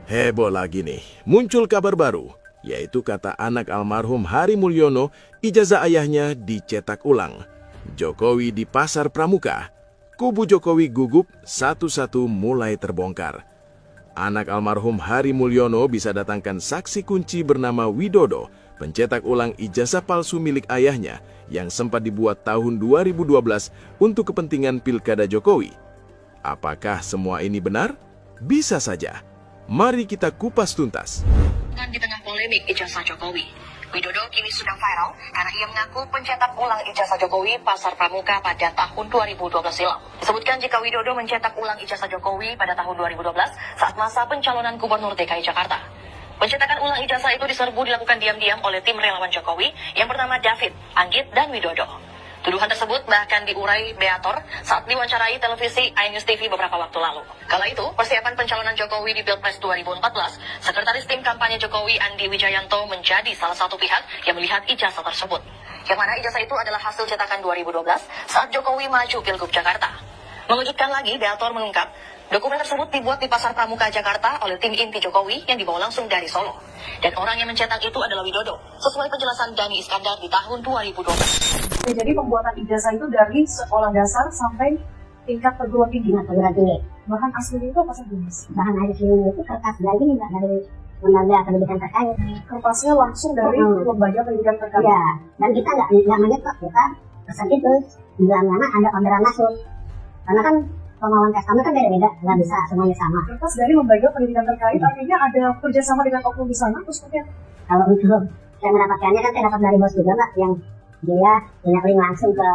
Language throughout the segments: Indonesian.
Heboh lagi nih, muncul kabar baru, yaitu kata anak almarhum Hari Mulyono, ijazah ayahnya dicetak ulang. Jokowi di Pasar Pramuka. Kubu Jokowi gugup, satu-satu mulai terbongkar. Anak almarhum Hari Mulyono bisa datangkan saksi kunci bernama Widodo, pencetak ulang ijazah palsu milik ayahnya yang sempat dibuat tahun 2012 untuk kepentingan Pilkada Jokowi. Apakah semua ini benar? Bisa saja. Mari kita kupas tuntas. Di tengah polemik ijazah Jokowi, Widodo kini sudah viral karena ia mengaku pencetak ulang ijazah Jokowi Pasar Pramuka pada tahun 2012 silam. Disebutkan jika Widodo mencetak ulang ijazah Jokowi pada tahun 2012 saat masa pencalonan Gubernur DKI Jakarta. Pencetakan ulang ijazah itu diserbu dilakukan diam-diam oleh tim relawan Jokowi yang bernama David, Anggit, dan Widodo. Tuduhan tersebut bahkan diurai Beator saat diwawancarai televisi iNews TV beberapa waktu lalu. Kala itu, persiapan pencalonan Jokowi di Pilpres 2014, Sekretaris Tim Kampanye Jokowi Andi Wijayanto menjadi salah satu pihak yang melihat ijazah tersebut. Yang mana ijazah itu adalah hasil cetakan 2012 saat Jokowi maju Pilgub Jakarta. Mengejutkan lagi, Beator mengungkap, dokumen tersebut dibuat di Pasar Pramuka Jakarta oleh tim inti Jokowi yang dibawa langsung dari Solo. Dan orang yang mencetak itu adalah Widodo, sesuai penjelasan Dani Iskandar di tahun 2012. Jadi pembuatan ijazah itu dari sekolah dasar sampai tingkat perguruan tinggi. Perguruan tinggi. Bahan asli itu apa saja, Mas? Bahan asli itu kertas dari ini, Mbak, dari lembaga pendidikan terkait. Kertasnya langsung dari lembaga pendidikan terkait. Ya, dan kita nggak menyetok, kita pesan itu di dalam mana ada orderan masuk. Karena kan kemauan customer kan beda-beda, nggak bisa semuanya sama. Kertas dari lembaga pendidikan terkait, artinya ada kerjasama dengan oknum di sana, terus kemudian Kalau itu saya mendapatkannya kan saya dapat dari bos juga, Mbak, yang dia punya link langsung ke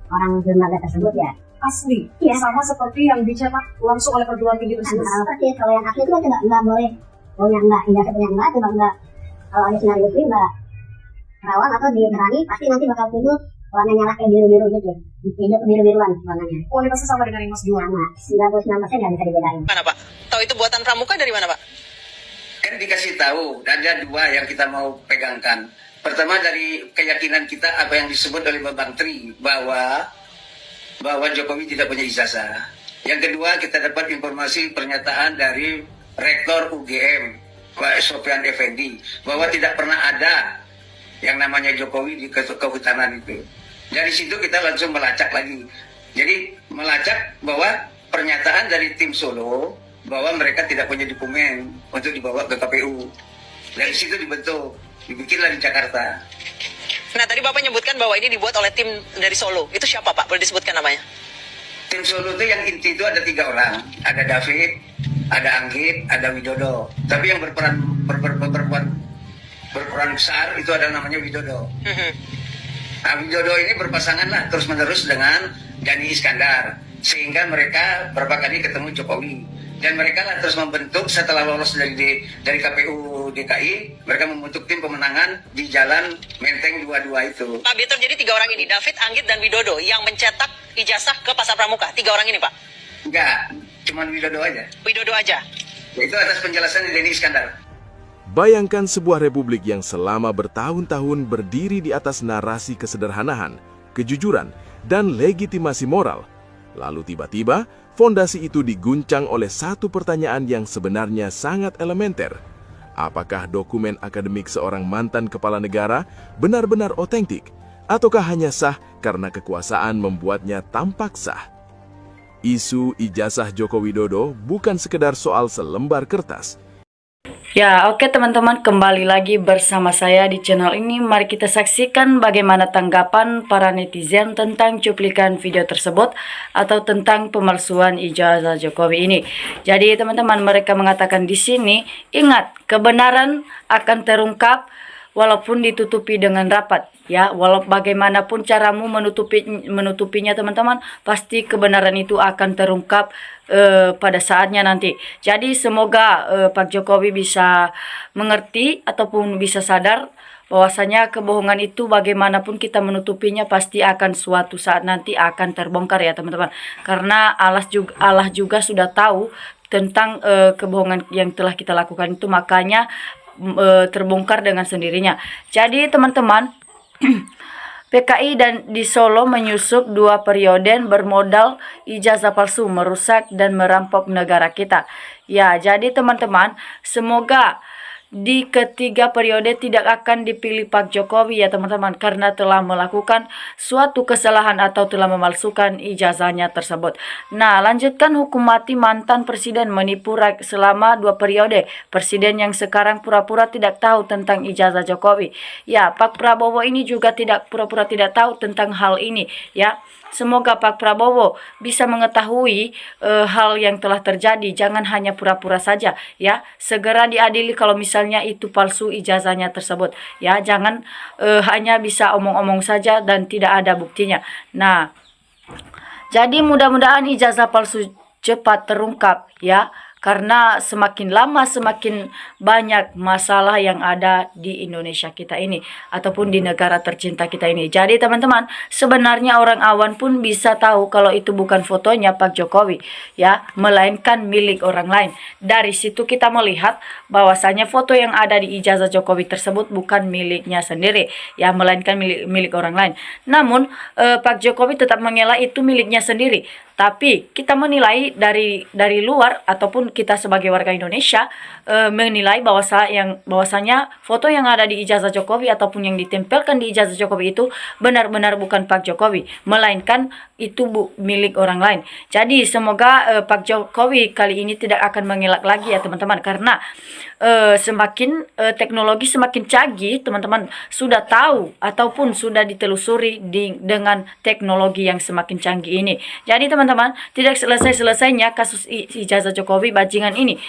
orang lembaga tersebut ya. asli, Iya. sama seperti yang dicetak langsung oleh perguruan tinggi tersebut. Persis, kalau yang asli itu kan nggak boleh punya Mbak, ijazah punya Mbak, coba Mbak, kalau ada sinar itu Mbak rawang atau diterangi, pasti nanti bakal timbul warna nyala kayak biru-biru gitu, hijau kebiru-biruan warnanya. Kualitasnya sama dengan yang Mas jual. Sama, 99% nggak bisa dibedain. Mana Pak? Tahu itu buatan Pramuka dari mana Pak? Kan dikasih tahu, ada dua yang kita mau pegangkan. Pertama dari keyakinan kita apa yang disebut oleh Bang Tri bahwa Jokowi tidak punya ijazah. Yang kedua kita dapat informasi pernyataan dari Rektor UGM Pak Sofyan Effendi bahwa tidak pernah ada yang namanya Jokowi di kehutanan itu. Dari situ kita langsung melacak lagi. Jadi melacak bahwa pernyataan dari tim Solo bahwa mereka tidak punya dokumen untuk dibawa ke KPU. Dari situ dibikinlah di Jakarta. Nah, tadi Bapak nyebutkan bahwa ini dibuat oleh tim dari Solo. Itu siapa Pak? Boleh disebutkan namanya? Tim Solo itu yang inti itu ada 3 orang. Ada David, ada Anggit, ada Widodo. Tapi yang berperan besar itu ada namanya Widodo. Nah, Widodo ini berpasangan lah terus-menerus dengan Dani Iskandar. Sehingga mereka berapa kali ketemu Jokowi. Dan mereka lah terus membentuk setelah lolos dari KPU DKI, mereka membentuk tim pemenangan di Jalan Menteng 22 itu. Pak Bitor, jadi 3 orang ini, David, Anggit, dan Widodo yang mencetak ijazah ke Pasar Pramuka. 3 orang ini Pak? Enggak, cuman Widodo aja. Widodo aja? Itu atas penjelasan Dani Iskandar. Bayangkan sebuah republik yang selama bertahun-tahun berdiri di atas narasi kesederhanaan, kejujuran, dan legitimasi moral. Lalu tiba-tiba, fondasi itu diguncang oleh satu pertanyaan yang sebenarnya sangat elementer. Apakah dokumen akademik seorang mantan kepala negara benar-benar otentik? Ataukah hanya sah karena kekuasaan membuatnya tampak sah? Isu ijazah Joko Widodo bukan sekedar soal selembar kertas. Ya, oke teman-teman, kembali lagi bersama saya di channel ini. Mari kita saksikan bagaimana tanggapan para netizen tentang cuplikan video tersebut atau tentang pemalsuan ijazah Jokowi ini. Jadi teman-teman, mereka mengatakan di sini, ingat, kebenaran akan terungkap walaupun ditutupi dengan rapat. Ya, walau bagaimanapun caramu menutupinya teman-teman, pasti kebenaran itu akan terungkap pada saatnya nanti. Jadi semoga Pak Jokowi bisa mengerti ataupun bisa sadar bahwasanya kebohongan itu bagaimanapun kita menutupinya pasti akan suatu saat nanti akan terbongkar ya teman-teman. Karena Allah juga sudah tahu tentang kebohongan yang telah kita lakukan itu, makanya terbongkar dengan sendirinya. Jadi teman-teman, PKI dan di Solo menyusup 2 periode bermodal ijazah palsu, merusak dan merampok negara kita. Ya, jadi teman-teman, semoga di ketiga periode tidak akan dipilih Pak Jokowi ya teman-teman, karena telah melakukan suatu kesalahan atau telah memalsukan ijazahnya tersebut. Nah, lanjutkan hukum mati mantan presiden menipu selama 2 periode. Presiden yang sekarang pura-pura tidak tahu tentang ijazah Jokowi. Ya, Pak Prabowo ini juga tidak pura-pura tidak tahu tentang hal ini ya. Semoga Pak Prabowo bisa mengetahui hal yang telah terjadi. Jangan hanya pura-pura saja ya. Segera diadili kalau misalnya itu palsu ijazahnya tersebut ya. Jangan hanya bisa omong-omong saja dan tidak ada buktinya. Nah, jadi mudah-mudahan ijazah palsu cepat terungkap ya. Karena semakin lama semakin banyak masalah yang ada di Indonesia kita ini ataupun di negara tercinta kita ini. Jadi teman-teman, sebenarnya orang awam pun bisa tahu kalau itu bukan fotonya Pak Jokowi ya, melainkan milik orang lain. Dari situ kita melihat bahwasanya foto yang ada di ijazah Jokowi tersebut bukan miliknya sendiri ya, melainkan milik orang lain. Namun Pak Jokowi tetap mengelak itu miliknya sendiri. Tapi kita menilai dari luar ataupun kita sebagai warga Indonesia menilai bahwasanya foto yang ada di ijazah Jokowi ataupun yang ditempelkan di ijazah Jokowi itu benar-benar bukan Pak Jokowi, melainkan itu milik orang lain. Jadi semoga Pak Jokowi kali ini tidak akan mengelak lagi ya teman-teman, karena semakin teknologi semakin canggih, teman-teman sudah tahu ataupun sudah ditelusuri dengan teknologi yang semakin canggih ini. Jadi teman-teman, tidak selesai-selesainya kasus ijazah Jokowi bajingan ini.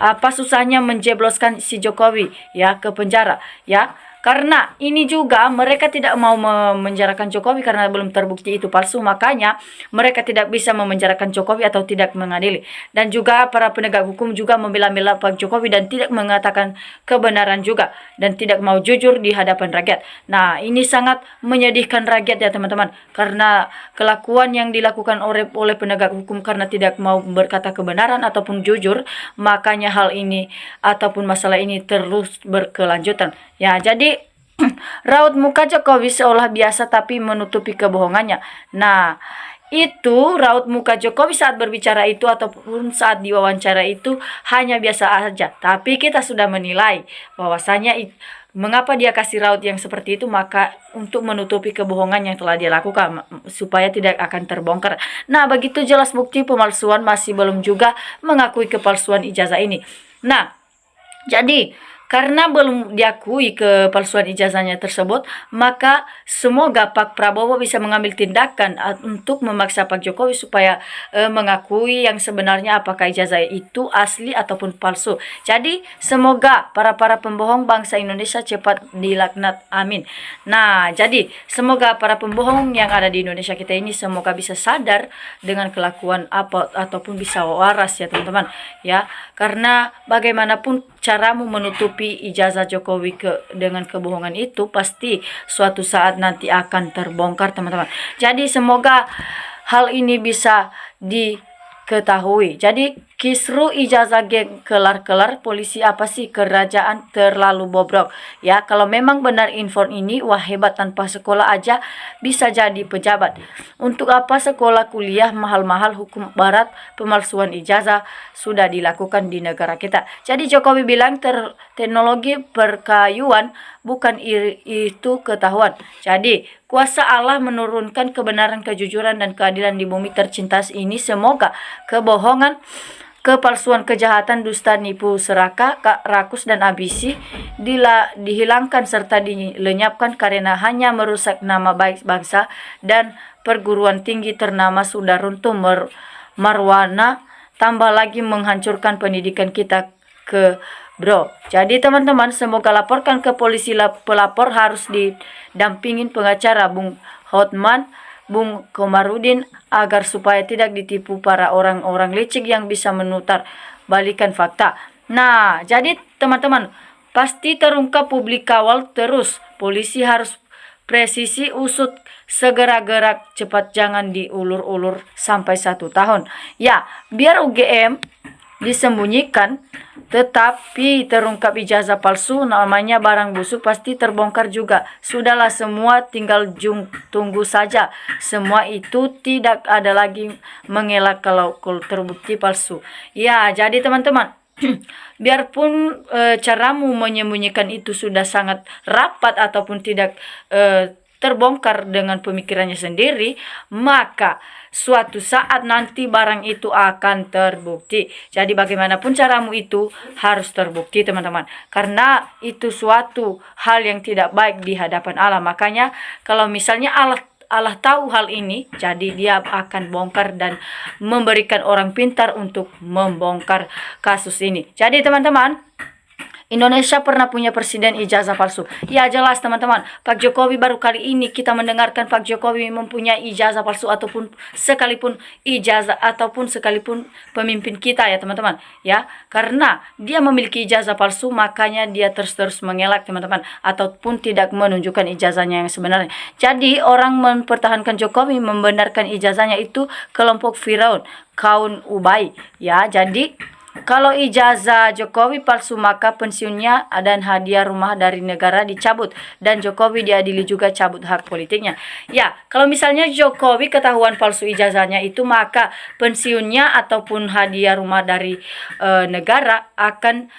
Apa susahnya menjebloskan si Jokowi ya ke penjara ya? Karena ini juga mereka tidak mau memenjarakan Jokowi karena belum terbukti itu palsu. Makanya mereka tidak bisa memenjarakan Jokowi atau tidak mengadili. Dan juga para penegak hukum juga membela-bela Pak Jokowi dan tidak mengatakan kebenaran juga. Dan tidak mau jujur di hadapan rakyat. Nah, ini sangat menyedihkan rakyat ya teman-teman. Karena kelakuan yang dilakukan oleh penegak hukum karena tidak mau berkata kebenaran ataupun jujur. Makanya hal ini ataupun masalah ini terus berkelanjutan. Ya, jadi raut muka Jokowi seolah biasa tapi menutupi kebohongannya. Nah, itu raut muka Jokowi saat berbicara itu ataupun saat diwawancara itu hanya biasa saja. Tapi kita sudah menilai bahwasanya mengapa dia kasih raut yang seperti itu, maka untuk menutupi kebohongan yang telah dia lakukan supaya tidak akan terbongkar. Nah, begitu jelas bukti pemalsuan masih belum juga mengakui kepalsuan ijazah ini. Nah, jadi karena belum diakui kepalsuan ijazahnya tersebut, maka semoga Pak Prabowo bisa mengambil tindakan untuk memaksa Pak Jokowi supaya mengakui yang sebenarnya apakah ijazah itu asli ataupun palsu. Jadi semoga para pembohong bangsa Indonesia cepat dilaknat. Amin. Nah, jadi semoga para pembohong yang ada di Indonesia kita ini semoga bisa sadar dengan kelakuan apa ataupun bisa waras ya teman-teman ya. Karena bagaimanapun caramu menutupi ijazah Jokowi dengan kebohongan itu pasti suatu saat nanti akan terbongkar teman-teman. Jadi semoga hal ini bisa diketahui. Jadi kisru ijazah geng kelar-kelar, polisi apa sih, kerajaan terlalu bobrok ya. Kalau memang benar info ini, wah hebat, tanpa sekolah aja bisa jadi pejabat. Untuk apa sekolah kuliah mahal-mahal, hukum barat pemalsuan ijazah sudah dilakukan di negara kita. Jadi Jokowi bilang teknologi perkayuan bukan itu ketahuan. Jadi kuasa Allah menurunkan kebenaran, kejujuran dan keadilan di bumi tercinta ini. Semoga kebohongan, kepalsuan, kejahatan, dusta, nipu, serakah, rakus, dan ambisi dihilangkan serta dilenyapkan karena hanya merusak nama baik bangsa dan perguruan tinggi ternama sudah runtuh marwana, tambah lagi menghancurkan pendidikan kita bro. Jadi teman-teman, semoga laporkan ke polisi. Pelapor harus didampingin pengacara Bung Hotman, Bung Komarudin, agar supaya tidak ditipu para orang-orang licik yang bisa menutar balikan fakta. Nah, jadi teman-teman, pasti terungkap, publik kawal terus. Polisi harus presisi, usut, segera gerak cepat, jangan diulur-ulur sampai 1 tahun. Ya, biar UGM disembunyikan, tetapi terungkap ijazah palsu, namanya barang busuk, pasti terbongkar juga. Sudahlah, semua tinggal tunggu saja. Semua itu tidak ada lagi mengelak kalau terbukti palsu. Ya, jadi teman-teman, biarpun caramu menyembunyikan itu sudah sangat rapat ataupun tidak terbongkar dengan pemikirannya sendiri, maka suatu saat nanti barang itu akan terbukti. Jadi bagaimanapun caramu itu harus terbukti, teman-teman, karena itu suatu hal yang tidak baik di hadapan Allah. Makanya kalau misalnya Allah tahu hal ini, jadi dia akan bongkar dan memberikan orang pintar untuk membongkar kasus ini. Jadi teman-teman, Indonesia pernah punya presiden ijazah palsu. Ya jelas teman-teman, Pak Jokowi baru kali ini kita mendengarkan Pak Jokowi mempunyai ijazah palsu ataupun sekalipun pemimpin kita ya teman-teman. Ya, karena dia memiliki ijazah palsu, makanya dia terus mengelak teman-teman, ataupun tidak menunjukkan ijazahnya yang sebenarnya. Jadi orang mempertahankan Jokowi membenarkan ijazahnya itu kelompok Firaun, kaum Ubay. Ya, jadi kalau ijazah Jokowi palsu, maka pensiunnya dan hadiah rumah dari negara dicabut, dan Jokowi diadili juga cabut hak politiknya. Ya, kalau misalnya Jokowi ketahuan palsu ijazahnya itu, maka pensiunnya ataupun hadiah rumah dari negara akan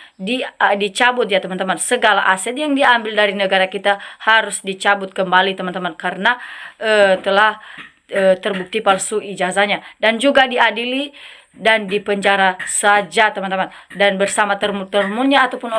dicabut ya teman-teman. Segala aset yang diambil dari negara kita harus dicabut kembali teman-teman, karena telah terbukti palsu ijazahnya, dan juga diadili dan dipenjara saja teman-teman, dan bersama temunya ataupun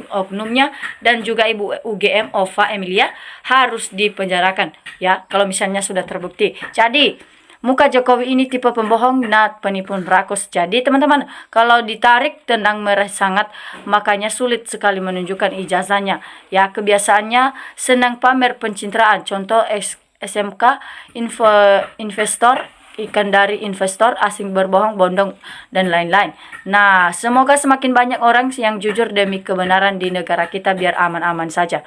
oknumnya, dan juga Ibu UGM Ova Emilia harus dipenjarakan ya kalau misalnya sudah terbukti. Jadi muka Jokowi ini tipe pembohong, penipu rakus. Jadi teman-teman, kalau ditarik tendang merah sangat, makanya sulit sekali menunjukkan ijazahnya. Ya, kebiasaannya senang pamer pencitraan. Contoh SMK investor, ikan dari investor asing berbohong, bodong, dan lain-lain. Nah, semoga semakin banyak orang yang jujur demi kebenaran di negara kita biar aman-aman saja.